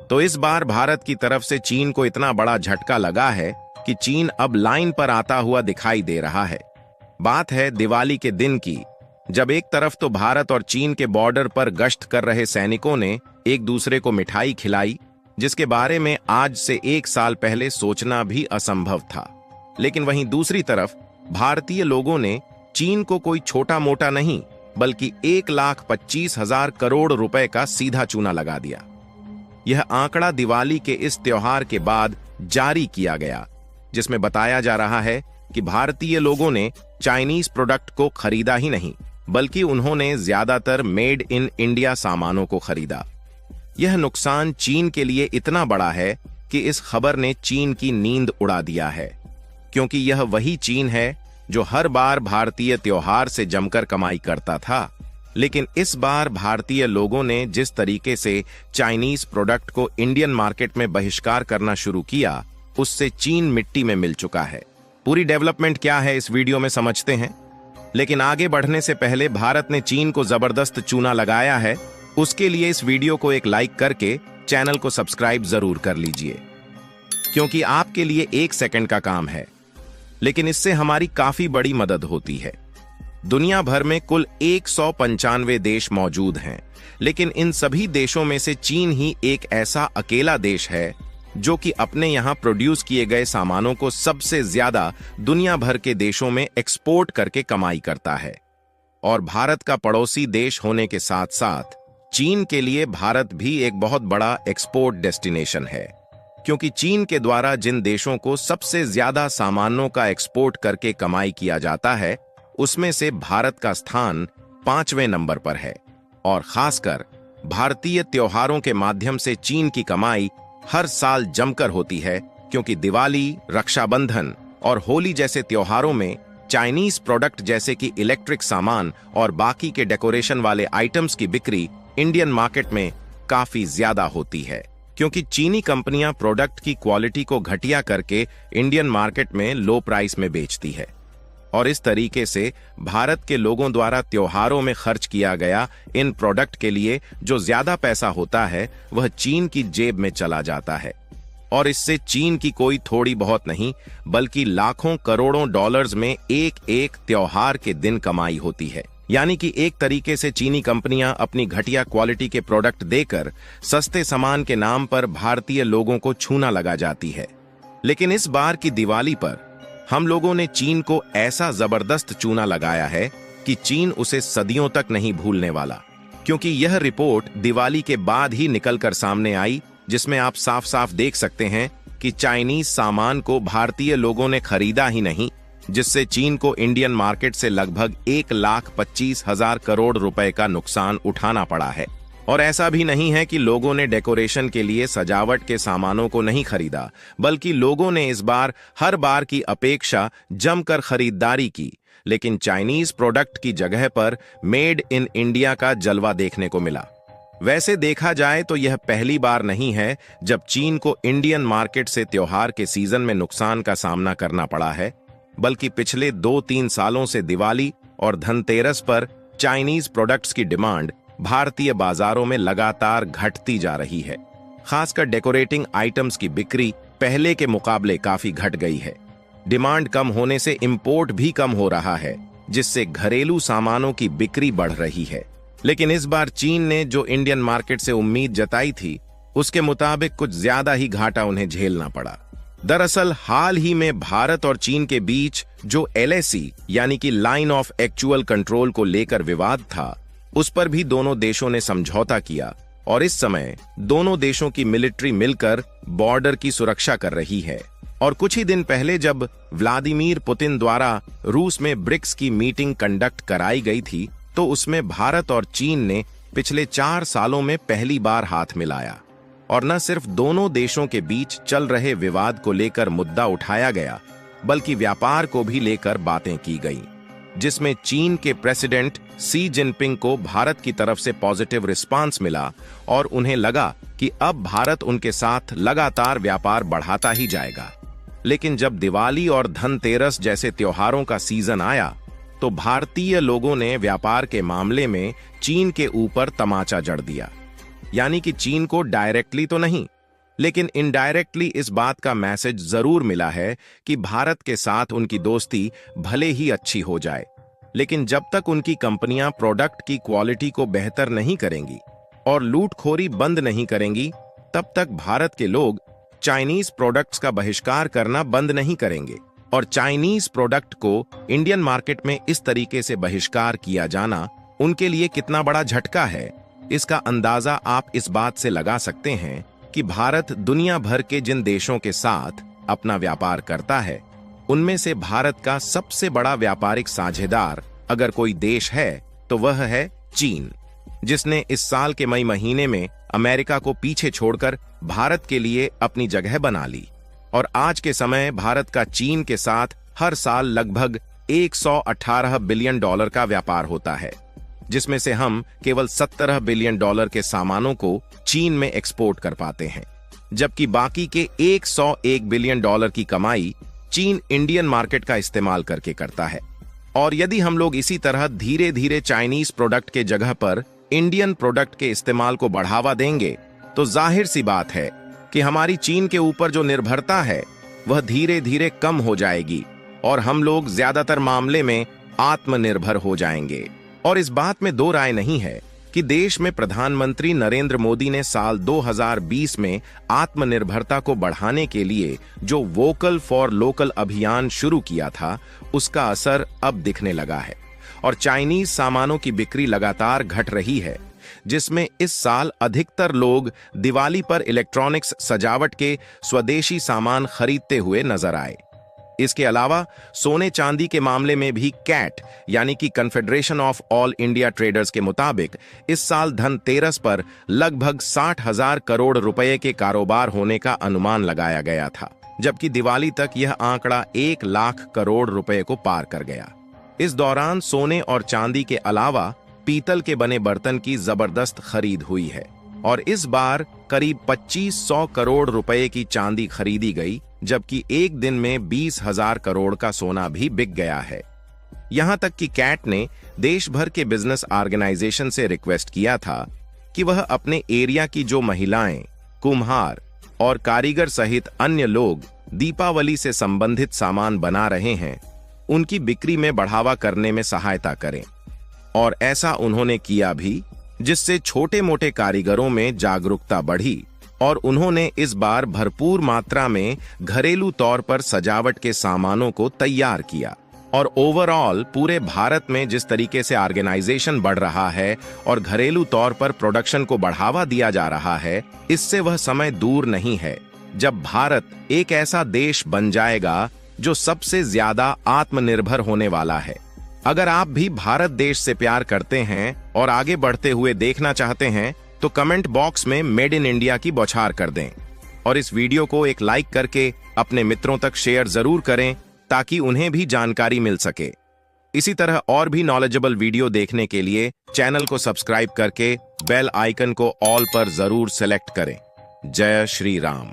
तो इस बार भारत की तरफ से चीन को इतना बड़ा झटका लगा है कि चीन अब लाइन पर आता हुआ दिखाई दे रहा है। बात है दिवाली के दिन की, जब एक तरफ तो भारत और चीन के बॉर्डर पर गश्त कर रहे सैनिकों ने एक दूसरे को मिठाई खिलाई, जिसके बारे में आज से 1 साल पहले सोचना भी असंभव था। लेकिन वहीं दूसरी तरफ भारतीय लोगों ने चीन को कोई छोटा मोटा नहीं बल्कि 1,25,000 करोड़ रुपए का सीधा चूना लगा दिया। यह आंकड़ा दिवाली के इस त्योहार के बाद जारी किया गया, जिसमें बताया जा रहा है कि भारतीय लोगों ने चाइनीज प्रोडक्ट को खरीदा ही नहीं बल्कि उन्होंने ज्यादातर मेड इन इंडिया सामानों को खरीदा। यह नुकसान चीन के लिए इतना बड़ा है कि इस खबर ने चीन की नींद उड़ा दिया है, क्योंकि यह वही चीन है जो हर बार भारतीय त्योहार से जमकर कमाई करता था। लेकिन इस बार भारतीय लोगों ने जिस तरीके से चाइनीज प्रोडक्ट को इंडियन मार्केट में बहिष्कार करना शुरू किया, उससे चीन मिट्टी में मिल चुका है। पूरी डेवलपमेंट क्या है इस वीडियो में समझते हैं, लेकिन आगे बढ़ने से पहले भारत ने चीन को जबरदस्त चूना लगाया है, उसके लिए इस वीडियो को एक लाइक करके चैनल को सब्सक्राइब जरूर कर लीजिए, क्योंकि आपके लिए 1 सेकंड का काम है, लेकिन इससे हमारी काफी बड़ी मदद होती है। दुनिया भर में कुल 195 देश मौजूद हैं, लेकिन इन सभी देशों में से चीन ही एक ऐसा अकेला देश है जो कि अपने यहां प्रोड्यूस किए गए सामानों को सबसे ज्यादा दुनिया भर के देशों में एक्सपोर्ट करके कमाई करता है। और भारत का पड़ोसी देश होने के साथ साथ चीन के लिए भारत भी एक बहुत बड़ा एक्सपोर्ट डेस्टिनेशन है, क्योंकि चीन के द्वारा जिन देशों को सबसे ज्यादा सामानों का एक्सपोर्ट करके कमाई किया जाता है, उसमें से भारत का स्थान 5वें नंबर पर है। और खासकर भारतीय त्योहारों के माध्यम से चीन की कमाई हर साल जमकर होती है, क्योंकि दिवाली, रक्षाबंधन और होली जैसे त्योहारों में चाइनीज प्रोडक्ट जैसे कि इलेक्ट्रिक सामान और बाकी के डेकोरेशन वाले आइटम्स की बिक्री इंडियन मार्केट में काफी ज्यादा होती है, क्योंकि चीनी कंपनियां प्रोडक्ट की क्वालिटी को घटिया करके इंडियन मार्केट में लो प्राइस में बेचती है। और इस तरीके से भारत के लोगों द्वारा त्योहारों में खर्च किया गया इन प्रोडक्ट के लिए जो ज्यादा पैसा होता है, वह चीन की जेब में चला जाता है। और इससे चीन की कोई थोड़ी बहुत नहीं बल्कि लाखों करोड़ों डॉलर्स में एक एक त्योहार के दिन कमाई होती है। यानी कि एक तरीके से चीनी कंपनियां अपनी घटिया क्वालिटी के प्रोडक्ट देकर सस्ते सामान के नाम पर भारतीय लोगों को छूना लगा जाती है। लेकिन इस बार की दिवाली पर हम लोगों ने चीन को ऐसा जबरदस्त चूना लगाया है कि चीन उसे सदियों तक नहीं भूलने वाला, क्योंकि यह रिपोर्ट दिवाली के बाद ही निकलकर सामने आई, जिसमें आप साफ साफ देख सकते हैं कि चाइनीज सामान को भारतीय लोगों ने खरीदा ही नहीं, जिससे चीन को इंडियन मार्केट से लगभग 1,25,000 करोड़ रुपए का नुकसान उठाना पड़ा है। और ऐसा भी नहीं है कि लोगों ने डेकोरेशन के लिए सजावट के सामानों को नहीं खरीदा, बल्कि लोगों ने इस बार हर बार की अपेक्षा जमकर खरीदारी की, लेकिन चाइनीज प्रोडक्ट की जगह पर मेड इन इंडिया का जलवा देखने को मिला। वैसे देखा जाए तो यह पहली बार नहीं है जब चीन को इंडियन मार्केट से त्योहार के सीजन में नुकसान का सामना करना पड़ा है, बल्कि पिछले 2-3 सालों से दिवाली और धनतेरस पर चाइनीज प्रोडक्ट्स की डिमांड भारतीय बाजारों में लगातार घटती जा रही है। खासकर डेकोरेटिंग आइटम्स की बिक्री पहले के मुकाबले काफी घट गई है। डिमांड कम होने से इंपोर्ट भी कम हो रहा है, जिससे घरेलू सामानों की बिक्री बढ़ रही है। लेकिन इस बार चीन ने जो इंडियन मार्केट से उम्मीद जताई थी, उसके मुताबिक कुछ ज्यादा ही घाटा उन्हें झेलना पड़ा। दरअसल हाल ही में भारत और चीन के बीच जो LAC यानी कि लाइन ऑफ एक्चुअल कंट्रोल को लेकर विवाद था, उस पर भी दोनों देशों ने समझौता किया और इस समय दोनों देशों की मिलिट्री मिलकर बॉर्डर की सुरक्षा कर रही है। और कुछ ही दिन पहले जब व्लादिमीर पुतिन द्वारा रूस में ब्रिक्स की मीटिंग कंडक्ट कराई गई थी, तो उसमें भारत और चीन ने पिछले 4 सालों में पहली बार हाथ मिलाया। और न सिर्फ दोनों देशों के बीच चल रहे विवाद को लेकर मुद्दा उठाया गया, बल्कि व्यापार को भी लेकर बातें की गई, जिसमें चीन के प्रेसिडेंट शी जिनपिंग को भारत की तरफ से पॉजिटिव रिस्पांस मिला और उन्हें लगा कि अब भारत उनके साथ लगातार व्यापार बढ़ाता ही जाएगा। लेकिन जब दिवाली और धनतेरस जैसे त्योहारों का सीजन आया, तो भारतीय लोगों ने व्यापार के मामले में चीन के ऊपर तमाचा जड़ दिया। यानी कि चीन को डायरेक्टली तो नहीं, लेकिन इनडायरेक्टली इस बात का मैसेज जरूर मिला है कि भारत के साथ उनकी दोस्ती भले ही अच्छी हो जाए, लेकिन जब तक उनकी कंपनियां प्रोडक्ट की क्वालिटी को बेहतर नहीं करेंगी और लूटखोरी बंद नहीं करेंगी, तब तक भारत के लोग चाइनीज प्रोडक्ट्स का बहिष्कार करना बंद नहीं करेंगे। और चाइनीज प्रोडक्ट को इंडियन मार्केट में इस तरीके से बहिष्कार किया जाना उनके लिए कितना बड़ा झटका है, इसका अंदाजा आप इस बात से लगा सकते हैं कि भारत दुनिया भर के जिन देशों के साथ अपना व्यापार करता है, उनमें से भारत का सबसे बड़ा व्यापारिक साझेदार अगर कोई देश है तो वह है चीन, जिसने इस साल के मई महीने में अमेरिका को पीछे छोड़कर भारत के लिए अपनी जगह बना ली। और आज के समय भारत का चीन के साथ हर साल लगभग 118 बिलियन डॉलर का व्यापार होता है, जिसमें से हम केवल 17 बिलियन डॉलर के सामानों को चीन में एक्सपोर्ट कर पाते हैं, जबकि बाकी के 101 बिलियन डॉलर की कमाई चीन इंडियन मार्केट का इस्तेमाल करके करता है। और यदि हम लोग इसी तरह धीरे धीरे चाइनीज प्रोडक्ट के जगह पर इंडियन प्रोडक्ट के इस्तेमाल को बढ़ावा देंगे, तो जाहिर सी बात है कि हमारी चीन के ऊपर जो निर्भरता है वह धीरे धीरे कम हो जाएगी और हम लोग ज्यादातर मामले में आत्मनिर्भर हो जाएंगे। और इस बात में दो राय नहीं है कि देश में प्रधानमंत्री नरेंद्र मोदी ने साल 2020 में आत्मनिर्भरता को बढ़ाने के लिए जो वोकल फॉर लोकल अभियान शुरू किया था, उसका असर अब दिखने लगा है और चाइनीज सामानों की बिक्री लगातार घट रही है, जिसमें इस साल अधिकतर लोग दिवाली पर इलेक्ट्रॉनिक्स सजावट के स्वदेशी सामान खरीदते हुए नजर आए। इसके अलावा सोने चांदी के मामले में भी कैट यानी कि confederation of all India traders के मुताबिक इस साल धनतेरस पर लगभग 60,000 करोड़ रुपए के कारोबार होने का अनुमान लगाया गया था, जबकि दिवाली तक यह आंकड़ा 1 लाख करोड़ रुपए को पार कर गया। इस दौरान सोने और चांदी के अलावा पीतल के बने बर्तन की जबरदस्त खरीद हुई है और इस बार करीब 2500 करोड़ रुपए की चांदी खरीदी गई, जबकि एक दिन में 20,000 करोड़ का सोना भी बिक गया है। यहां तक कि कैट ने देश भर के बिजनेस ऑर्गेनाइजेशन से रिक्वेस्ट किया था कि वह अपने एरिया की जो महिलाएं, कुम्हार और कारीगर सहित अन्य लोग दीपावली से संबंधित सामान बना रहे हैं, उनकी बिक्री में बढ़ावा करने में सहायता करें। और ऐसा उन्होंने किया भी, जिससे छोटे मोटे कारीगरों में जागरूकता बढ़ी और उन्होंने इस बार भरपूर मात्रा में घरेलू तौर पर सजावट के सामानों को तैयार किया। और ओवरऑल पूरे भारत में जिस तरीके से ऑर्गेनाइजेशन बढ़ रहा है और घरेलू तौर पर प्रोडक्शन को बढ़ावा दिया जा रहा है, इससे वह समय दूर नहीं है जब भारत एक ऐसा देश बन जाएगा जो सबसे ज्यादा आत्मनिर्भर होने वाला है। अगर आप भी भारत देश से प्यार करते हैं और आगे बढ़ते हुए देखना चाहते हैं, तो कमेंट बॉक्स में मेड इन इंडिया की बौछार कर दें और इस वीडियो को एक लाइक करके अपने मित्रों तक शेयर जरूर करें ताकि उन्हें भी जानकारी मिल सके। इसी तरह और भी नॉलेजेबल वीडियो देखने के लिए चैनल को सब्सक्राइब करके बेल आइकन को ऑल पर जरूर सेलेक्ट करें। जय श्री राम।